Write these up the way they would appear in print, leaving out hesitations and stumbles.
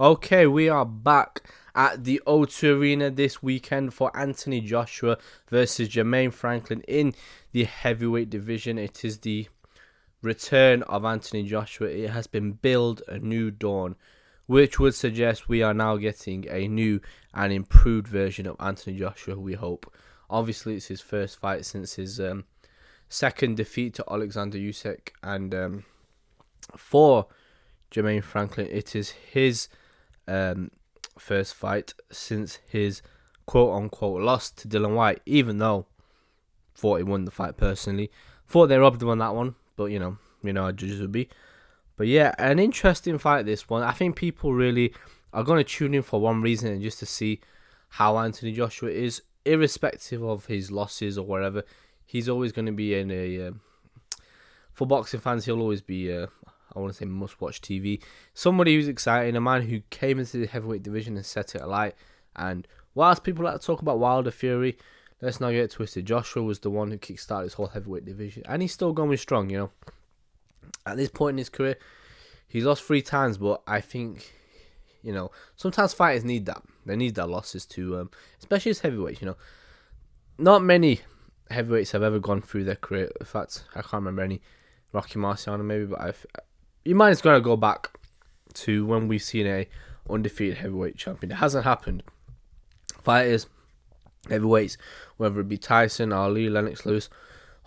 Okay, we are back at the O2 Arena this weekend for Anthony Joshua versus Jermaine Franklin in the heavyweight division. It is the return of Anthony Joshua. It has been billed a new dawn, which would suggest we are now getting a new and improved version of Anthony Joshua, we hope. Obviously, it's his first fight since his second defeat to Alexander Usyk, and for Jermaine Franklin, it is his first fight since his quote-unquote loss to Dillian Whyte, even though thought he won the fight personally. Thought they robbed him on that one, but you know how judges would be. But yeah, an interesting fight, this one. I think people really are going to tune in for one reason, and just to see how Anthony Joshua is, irrespective of his losses or whatever. He's always going to be in a... for boxing fans, he'll always be... I want to say must-watch TV. Somebody who's exciting, a man who came into the heavyweight division and set it alight. And whilst people like to talk about Wilder Fury, let's not get twisted. Joshua was the one who kickstarted this whole heavyweight division, and he's still going strong. At this point in his career, he's lost 3 times, but I think sometimes fighters need that. They need their losses to, especially as heavyweights. Not many heavyweights have ever gone through their career. In fact, I can't remember any. Rocky Marciano maybe, but you might as well go back to when we've seen a undefeated heavyweight champion. It hasn't happened. Fighters, heavyweights, whether it be Tyson, Ali, Lennox Lewis,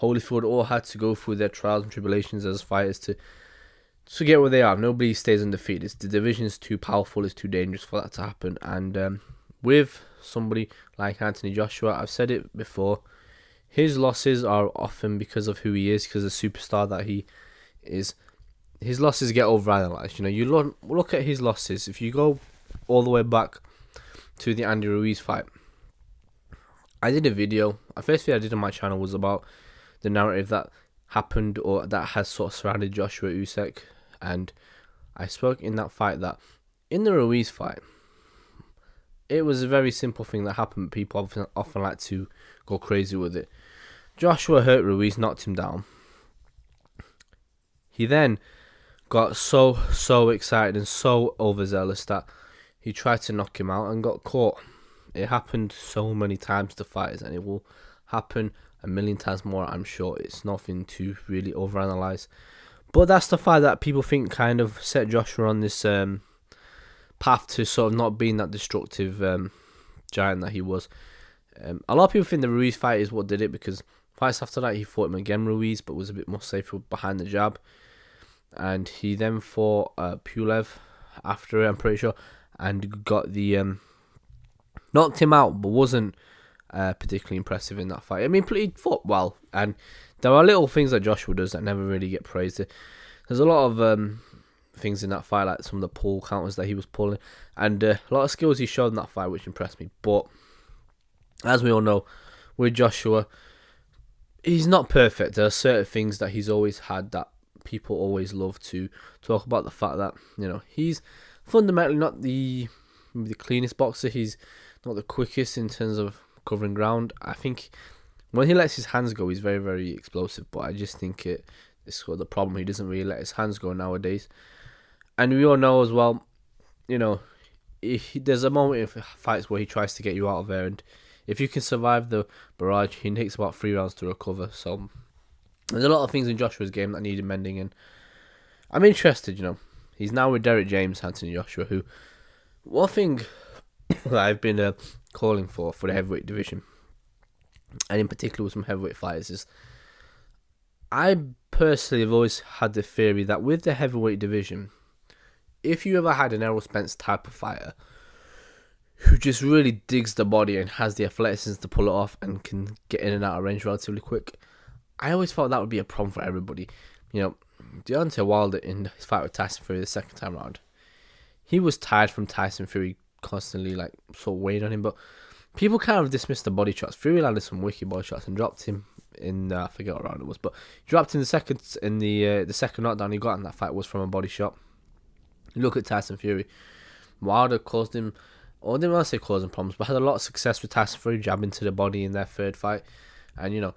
Holyfield, all had to go through their trials and tribulations as fighters to get where they are. Nobody stays undefeated. The division is too powerful, it's too dangerous for that to happen. And with somebody like Anthony Joshua, I've said it before, his losses are often because of who he is, because of the superstar that he is. His losses get overanalyzed. You look at his losses. If you go all the way back to the Andy Ruiz fight, I did a video. The first video I did on my channel was about the narrative that happened or that has sort of surrounded Joshua Usyk, and I spoke in that fight that in the Ruiz fight, it was a very simple thing that happened. People often like to go crazy with it. Joshua hurt Ruiz, knocked him down. He then got so excited and so overzealous that he tried to knock him out and got caught. It happened so many times to fighters, and it will happen a million times more, I'm sure. It's nothing to really overanalyze. But that's the fight that people think kind of set Joshua on this path to sort of not being that destructive giant that he was. A lot of people think the Ruiz fight is what did it, because fights after that he fought him again, Ruiz, but was a bit more safer behind the jab. And he then fought Pulev after it, I'm pretty sure, and got the knocked him out, but wasn't particularly impressive in that fight. I mean, he fought well, and there are little things that Joshua does that never really get praised. There's a lot of things in that fight, like some of the pull counters that he was pulling, and a lot of skills he showed in that fight, which impressed me. But as we all know, with Joshua, he's not perfect. There are certain things that he's always had that people always love to talk about. The fact that he's fundamentally not the cleanest boxer. He's not the quickest in terms of covering ground. I think when he lets his hands go, he's very, very explosive. But I just think it's sort of the problem. He doesn't really let his hands go nowadays. And we all know as well, there's a moment in fights where he tries to get you out of there, and if you can survive the barrage, he takes about 3 rounds to recover. So there's a lot of things in Joshua's game that needed mending, and I'm interested. He's now with Derek James, Anthony Joshua, who one thing that I've been calling for the heavyweight division, and in particular with some heavyweight fighters, is I personally have always had the theory that with the heavyweight division, if you ever had an Errol Spence type of fighter who just really digs the body and has the athleticism to pull it off and can get in and out of range relatively quick, I always thought that would be a problem for everybody. Deontay Wilder in his fight with Tyson Fury the second time around, he was tired from Tyson Fury constantly sort of weighing on him, but people kind of dismissed the body shots. Fury landed some wicked body shots and dropped him in I forget what round it was, but he dropped in the second knockdown he got in that fight was from a body shot. You look at Tyson Fury, Wilder caused him, or I didn't want to say causing problems, but had a lot of success with Tyson Fury jabbing to the body in their third fight. And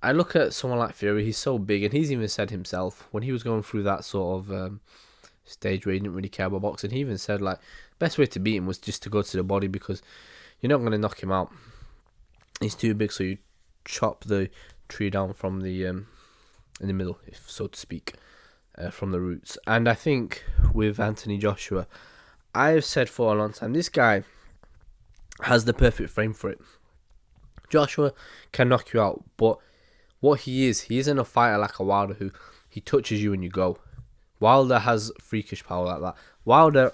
I look at someone like Fury, he's so big, and he's even said himself when he was going through that sort of stage where he didn't really care about boxing. He even said like best way to beat him was just to go to the body because you're not going to knock him out. He's too big, so you chop the tree down from the in the middle, if so to speak, from the roots. And I think with Anthony Joshua, I've said for a long time, this guy has the perfect frame for it. Joshua can knock you out, but what he isn't a fighter like a Wilder who he touches you and you go. Wilder has freakish power like that. Wilder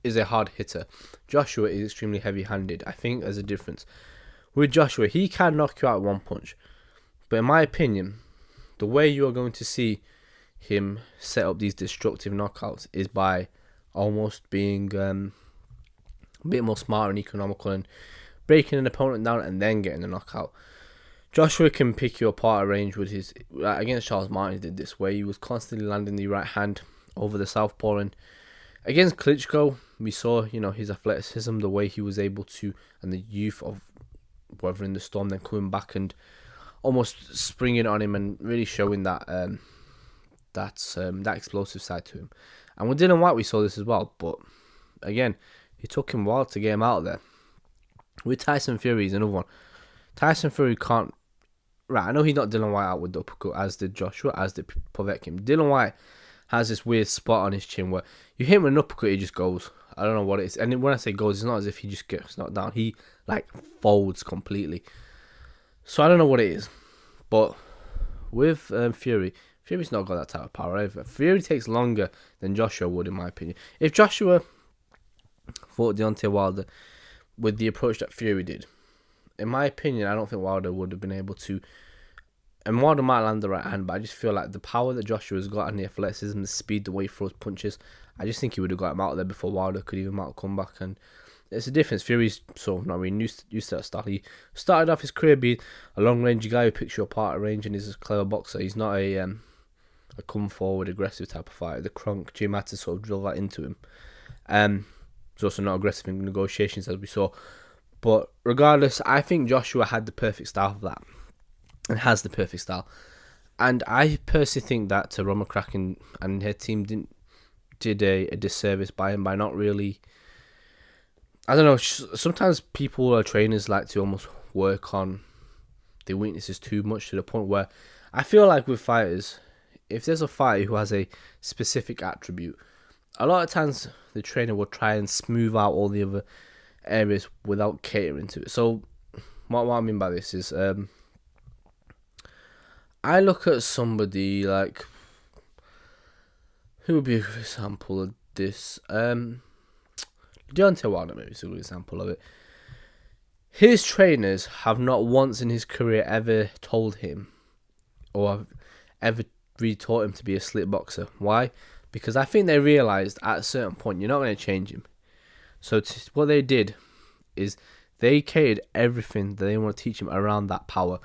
is a hard hitter. Joshua is extremely heavy-handed. I think there's a difference. With Joshua, he can knock you out with one punch. But in my opinion, the way you are going to see him set up these destructive knockouts is by almost being a bit more smart and economical and breaking an opponent down and then getting a knockout. Joshua can pick you apart at range with his... against Charles Martin, he did this way. He was constantly landing the right hand over the southpaw. And against Klitschko, we saw, his athleticism, the way he was able to, and the youth of weathering the storm, then coming back and almost springing on him and really showing that that explosive side to him. And with Dylan White, we saw this as well. But again, it took him a while to get him out of there. With Tyson Fury, he's another one. Tyson Fury can't... Right, I know he's not Dylan White out with the uppercut, as did Joshua, as did Povetkin. Dylan White has this weird spot on his chin where you hit him with an uppercut, he just goes. I don't know what it is. And when I say goes, it's not as if he just gets knocked down. He, folds completely. So I don't know what it is. But with Fury's not got that type of power either. Fury takes longer than Joshua would, in my opinion. If Joshua fought Deontay Wilder with the approach that Fury did, in my opinion, I don't think Wilder would have been able to. And Wilder might land the right hand, but I just feel like the power that Joshua's got and the athleticism, the speed, the way he throws punches, I just think he would have got him out there before Wilder could even mount a comeback. And it's a difference. Fury's not really used to that style. He started off his career being a long-range guy who picks you apart at range and is a clever boxer. He's not a come-forward, aggressive type of fighter. The Kronk, Jim had to sort of drill that into him. He's also not aggressive in negotiations, as we saw. But regardless, I think Joshua had the perfect style for that. And has the perfect style. And I personally think that Ron McCracken and her team did a disservice by him by not really... I don't know, sometimes people or trainers like to almost work on their weaknesses too much to the point where I feel like with fighters, if there's a fighter who has a specific attribute, a lot of times the trainer will try and smooth out all the other areas without catering to it. So what I mean by this is I look at somebody like, who would be a good example of this? Deontay Wilder maybe is a good example of it. His trainers have not once in his career ever told him or have ever really taught him to be a slick boxer. Why? Because I think they realised at a certain point you're not going to change him. So what they did is they catered everything that they want to teach him around that power.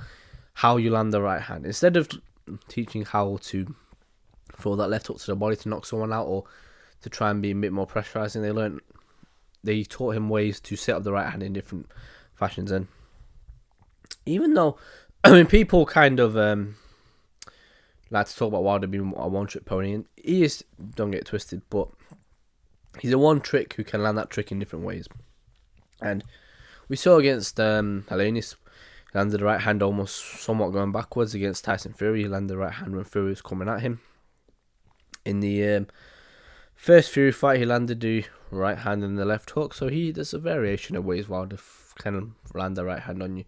How you land the right hand. Instead of teaching how to throw that left hook to the body to knock someone out or to try and be a bit more pressurising, they taught him ways to set up the right hand in different fashions. And even though, people kind of like to talk about Wilder being a one-trick pony, and he is, don't get twisted, but he's a one-trick who can land that trick in different ways. And we saw against Helenius, he landed the right hand almost somewhat going backwards. Against Tyson Fury, he landed the right hand when Fury was coming at him. In the first Fury fight, he landed the right hand and the left hook. So there's a variation of ways Wilder can land the right hand on you.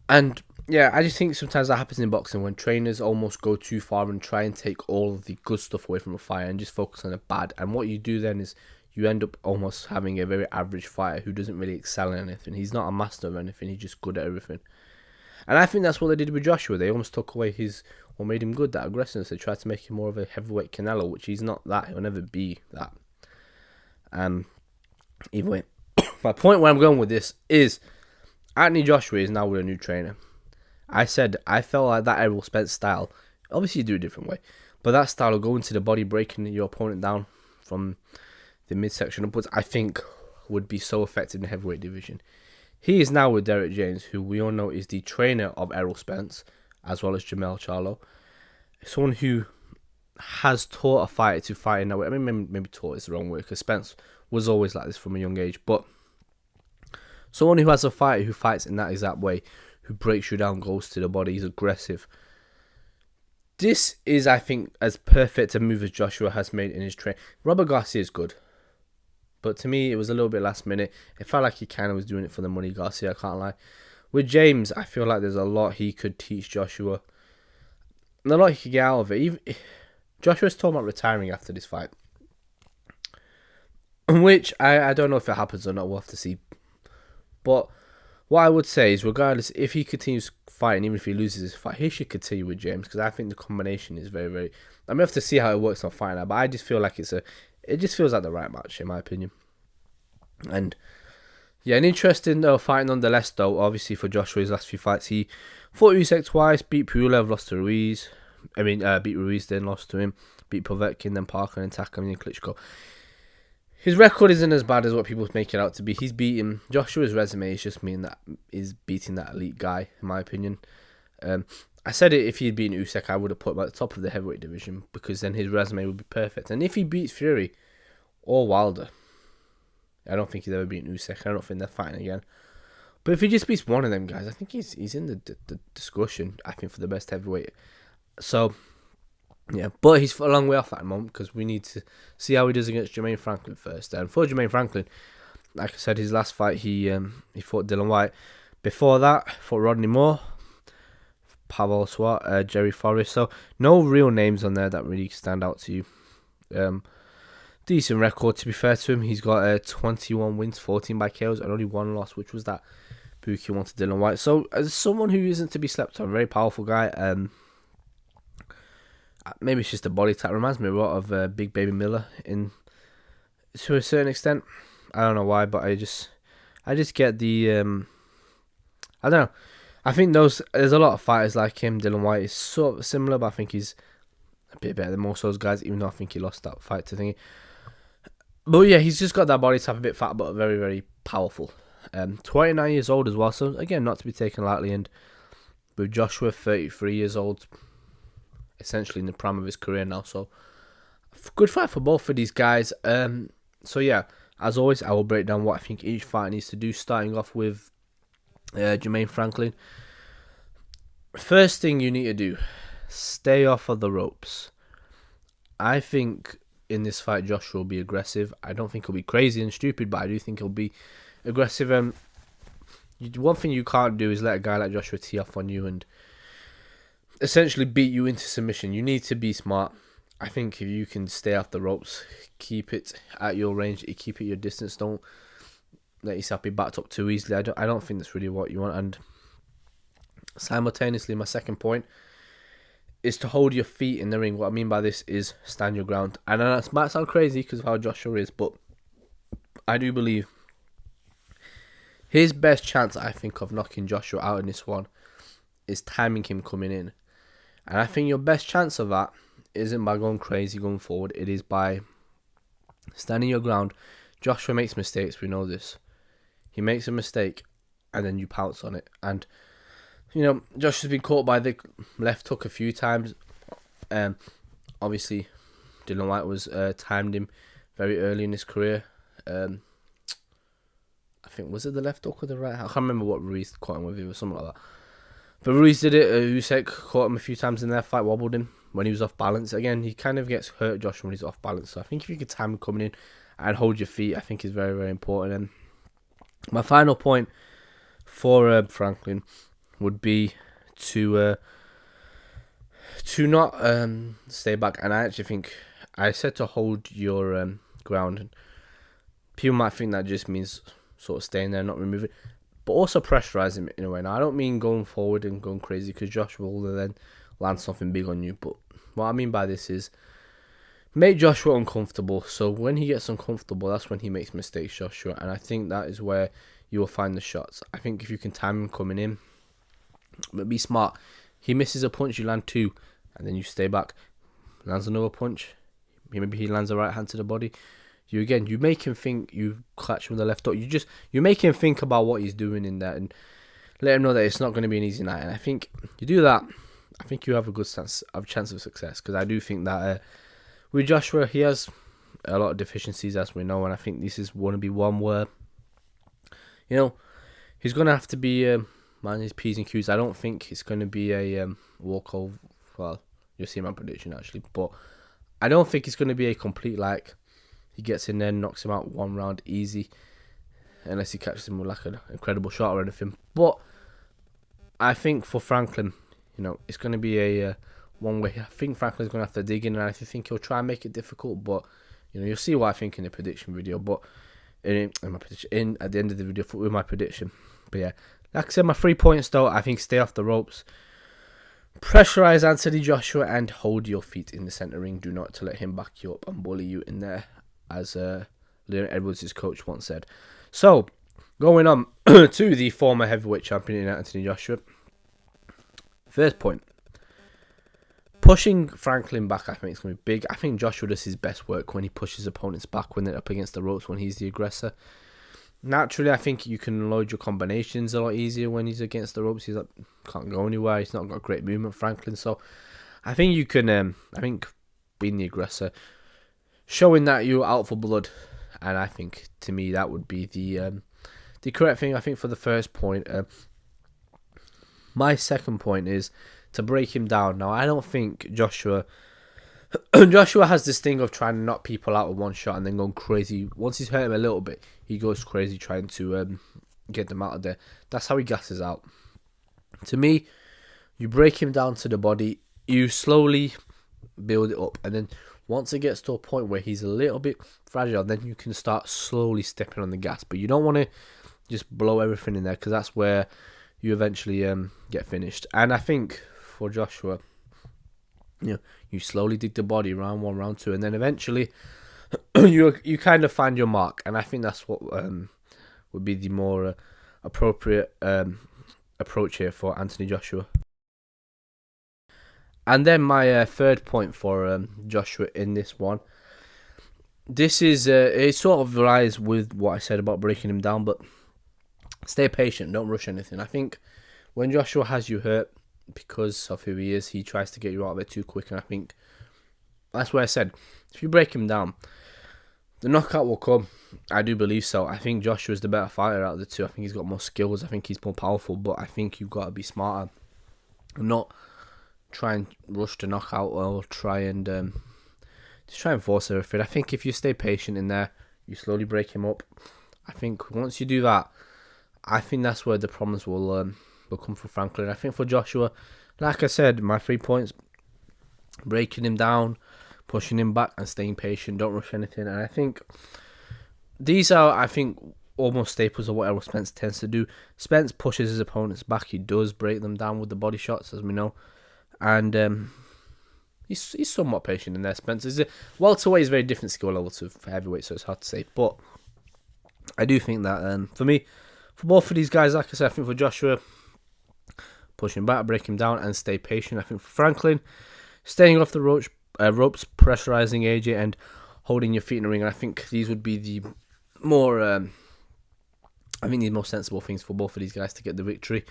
And yeah, I just think sometimes that happens in boxing when trainers almost go too far and try and take all of the good stuff away from a fighter and just focus on the bad. And what you do then is you end up almost having a very average fighter who doesn't really excel in anything. He's not a master of anything, he's just good at everything. And I think that's what they did with Joshua. They almost took away what made him good, that aggressiveness. They tried to make him more of a heavyweight Canelo, which he's not that. He'll never be that. Either way, my point where I'm going with this is Anthony Joshua is now with a new trainer. I felt like that Errol Spence style, obviously you do it a different way, but that style of going to the body, breaking your opponent down from the midsection upwards, I think would be so effective in the heavyweight division. He is now with Derek James, who we all know is the trainer of Errol Spence, as well as Jamel Charlo. Someone who has taught a fighter to fight in that way. I mean, maybe taught is the wrong word, because Spence was always like this from a young age. But someone who has a fighter who fights in that exact way, who breaks you down, goes to the body, he's aggressive. This is, I think, as perfect a move as Joshua has made in his training. Robert Garcia is good, but to me, it was a little bit last minute. It felt like he kind of was doing it for the money, Garcia, I can't lie. With James, I feel like there's a lot he could teach Joshua. And a lot he could get out of it. Joshua's talking about retiring after this fight, which I don't know if it happens or not. We'll have to see. But what I would say is, regardless, if he continues fighting, even if he loses his fight, he should continue with James, because I think the combination is very, very... I may have to see how it works on Fight Night, but I just feel like it just feels like the right match, in my opinion. And yeah, an interesting fight nonetheless, though. Obviously, for Joshua, his last few fights, he fought Usyk twice, beat Pulev, lost to Ruiz. Beat Ruiz, then lost to him. Beat Povetkin, then Parker, and Takam, and Klitschko. His record isn't as bad as what people make it out to be. He's beaten... Joshua's resume is just mean that is beating that elite guy, in my opinion. I said it, if he'd beaten Usyk, I would have put him at the top of the heavyweight division, because then his resume would be perfect. And if he beats Fury or Wilder, I don't think he's ever beaten Usyk. I don't think they're fighting again. But if he just beats one of them guys, I think he's in the discussion, I think, for the best heavyweight. So... yeah, but he's a long way off at the moment, because we need to see how he does against Jermaine Franklin first. And for Jermaine Franklin, like I said, his last fight, he fought Dylan White. Before that, fought Rodney Moore, Pavel Swart, Jerry Forrest. So no real names on there that really stand out to you. Decent record, to be fair to him. He's got 21 wins, 14 by KOs, and only one loss, which was that Buki one to Dylan White. So as someone who isn't to be slept on, very powerful guy. Maybe it's just a body type. Reminds me a lot of Big Baby Miller to a certain extent. I don't know why, but I just get the I don't know. I think there's a lot of fighters like him. Dylan White is sort of similar, but I think he's a bit better than most of those guys, even though I think he lost that fight to thingy. But yeah, he's just got that body type, a bit fat, but very, very powerful. 29 years old as well, so again, not to be taken lightly. And with Joshua, 33 years old, essentially in the prime of his career now, so good fight for both of these guys. So yeah, as always, I will break down what I think each fight needs to do, starting off with Jermaine Franklin. First thing you need to do, stay off of the ropes. I think in this fight Joshua will be aggressive. I don't think he'll be crazy and stupid, but I do think he'll be aggressive. One thing you can't do is let a guy like Joshua tee off on you and essentially beat you into submission. You need to be smart. I think if you can stay off the ropes, keep it at your range, keep it your distance, don't let yourself be backed up too easily. I don't think that's really what you want. And simultaneously, my second point is to hold your feet in the ring. What I mean by this is stand your ground. And that might sound crazy because of how Joshua is, but I do believe his best chance, I think, of knocking Joshua out in this one is timing him coming in. And I think your best chance of that isn't by going crazy going forward. It is by standing your ground. Joshua makes mistakes. We know this. He makes a mistake and then you pounce on it. And, you know, Joshua's been caught by the left hook a few times. Obviously, Dylan White was timed him very early in his career. I think, was it the left hook or the right? I can't remember what Ruiz caught him with. It was something like that. But Ruiz did it. Usyk caught him a few times in their fight, wobbled him when he was off balance. Again, he kind of gets hurt, Joshua, when he's off balance. So I think if you could time him coming in and hold your feet, I think is very, very important. And my final point for Franklin would be to not stay back. And I actually think I said to hold your ground. People might think that just means sort of staying there, not removing, but also pressurize him in a way. Now, I don't mean going forward and going crazy, because Joshua will then land something big on you. But what I mean by this is make Joshua uncomfortable. So when he gets uncomfortable, that's when he makes mistakes, Joshua. And I think that is where you will find the shots. I think if you can time him coming in, but be smart. He misses a punch, you land two, and then you stay back. Lands another punch. Maybe he lands a right hand to the body. You make him think you catch him with the left hook. You make him think about what he's doing in that, and let him know that it's not going to be an easy night. And I think you do that, I think you have a good chance of success, because I do think that with Joshua, he has a lot of deficiencies, as we know, and I think this is going to be one where, he's going to have to be man his P's and Q's. I don't think it's going to be a walkover. Well, you'll see my prediction actually, but I don't think it's going to be a complete, like, he gets in there and knocks him out one round easy, unless he catches him with like an incredible shot or anything. But I think for Franklin, it's going to be a one way. I think Franklin's going to have to dig in, and I think he'll try and make it difficult. But you'll see what I think in the prediction video. But in my prediction, at the end of the video with my prediction. But yeah, like I said, my 3 points though, I think stay off the ropes, pressurize Anthony Joshua, and hold your feet in the center ring. Do not to let him back you up and bully you in there, as Leon Edwards' coach once said. So, going on to the former heavyweight champion in Anthony Joshua. First point. Pushing Franklin back, I think it's going to be big. I think Joshua does his best work when he pushes opponents back when they're up against the ropes, when he's the aggressor. Naturally, I think you can load your combinations a lot easier when he's against the ropes. He's like, can't go anywhere. He's not got great movement, Franklin. So, I think you can, I think being the aggressor, showing that you're out for blood, and I think, to me, that would be the correct thing, I think, for the first point. My second point is to break him down. Now, I don't think Joshua has this thing of trying to knock people out with one shot and then going crazy. Once he's hurt him a little bit, he goes crazy trying to get them out of there. That's how he gasses out. To me, you break him down to the body, you slowly build it up, and then once it gets to a point where he's a little bit fragile, then you can start slowly stepping on the gas. But you don't want to just blow everything in there, because that's where you eventually get finished. And I think for Joshua, you slowly dig the body, round 1, round 2, and then eventually you kind of find your mark. And I think that's what would be the more appropriate approach here for Anthony Joshua. And then my third point for Joshua in this one. This is it sort of lies with what I said about breaking him down, but stay patient, don't rush anything. I think when Joshua has you hurt, because of who he is, he tries to get you out of it too quick, and I think that's where I said, if you break him down, the knockout will come. I do believe so. I think Joshua's the better fighter out of the two. I think he's got more skills. I think he's more powerful, but I think you've got to be smarter and not try and rush to knockout or try and just try and force everything. I think if you stay patient in there, you slowly break him up. I think once you do that, I think that's where the problems will come for Franklin. I think for Joshua, like I said, my 3 points: breaking him down, pushing him back, and staying patient. Don't rush anything. And I think these are, almost staples of what Errol Spence tends to do. Spence pushes his opponents back. He does break them down with the body shots, as we know. And he's somewhat patient in there. Spence welterweight is a very different skill level to heavyweight, so it's hard to say. But I do think that for me, for both of these guys, like I said, I think for Joshua, push him back, break him down, and stay patient. I think for Franklin, staying off the ropes, pressurizing AJ, and holding your feet in the ring. And I think these would be the more, these more sensible things for both of these guys to get the victory.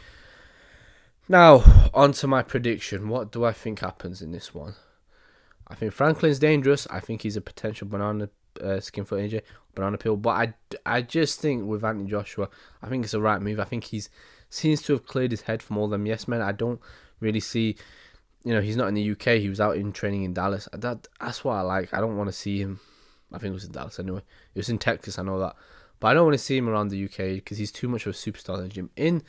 Now, on to my prediction. What do I think happens in this one? I think Franklin's dangerous. I think he's a potential banana skin for AJ, banana peel. But I just think with Anthony Joshua, I think it's the right move. I think he seems to have cleared his head from all them yes men. I don't really see, he's not in the UK. He was out in training in Dallas. That's what I like. I don't want to see him. I think it was in Dallas anyway. It was in Texas, I know that. But I don't want to see him around the UK because he's too much of a superstar in the gym. In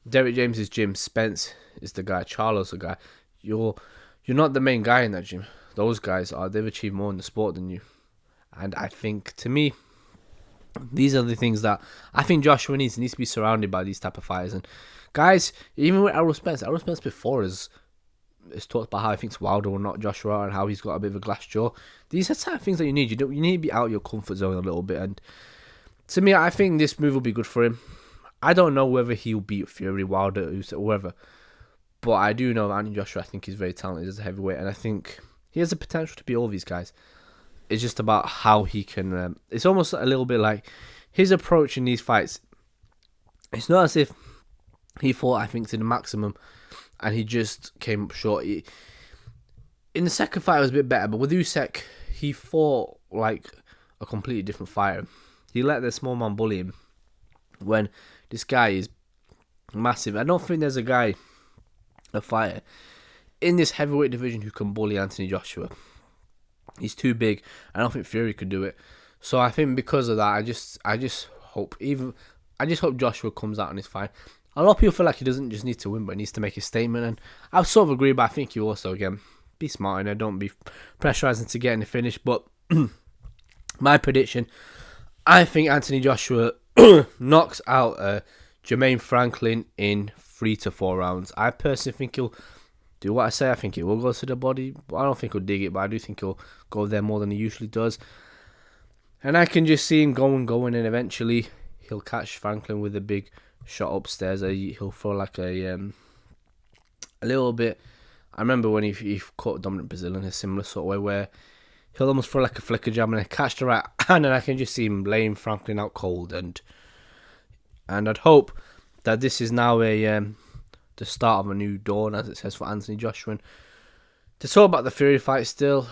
Derek James's gym, Spence is the guy, Charlo's the guy. You're not the main guy in that gym. Those guys are. They've achieved more in the sport than you. And I think, to me, these are the things that I think Joshua needs. He needs to be surrounded by these type of fighters. And guys, even with Errol Spence before has talked about how he thinks Wilder will knock Joshua out and how he's got a bit of a glass jaw. These are the type of things that you need. You need to be out of your comfort zone a little bit. And to me, I think this move will be good for him. I don't know whether he'll beat Fury, Wilder, or whoever. But I do know that Anthony Joshua, I think he's very talented as a heavyweight. And I think he has the potential to beat all these guys. It's just about how he can... it's almost a little bit like his approach in these fights. It's not as if he fought, I think, to the maximum and he just came up short. In the second fight, it was a bit better, but with Usyk, he fought like a completely different fighter. He let the small man bully him when this guy is massive. I don't think there's a fighter in this heavyweight division who can bully Anthony Joshua. He's too big. I don't think Fury could do it. So I think because of that, I just hope Joshua comes out on his fight. A lot of people feel like he doesn't just need to win, but he needs to make a statement, and I sort of agree. But I think you also, again, be smart and don't be pressurizing to get in the finish. But my prediction, I think Anthony Joshua knocks out Jermaine Franklin in 3 to 4 rounds. I personally think he'll do what I say. I think he will go to the body. I don't think he'll dig it, but I do think he'll go there more than he usually does. And I can just see him going, and eventually he'll catch Franklin with a big shot upstairs. He'll throw like a little bit. I remember when he caught Dominic Brazil in a similar sort of way, where he'll almost throw like a flicker jab and then catch the right hand, and I can just see him laying Franklin out cold. And I'd hope that this is now the start of a new dawn, as it says, for Anthony Joshua. And to talk about the Fury fight still,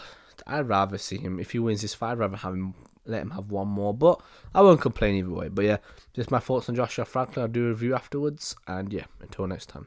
I'd rather see him, if he wins this fight, I'd rather let him have one more. But I won't complain either way. But yeah, just my thoughts on Joshua Franklin. I'll do a review afterwards. And yeah, until next time.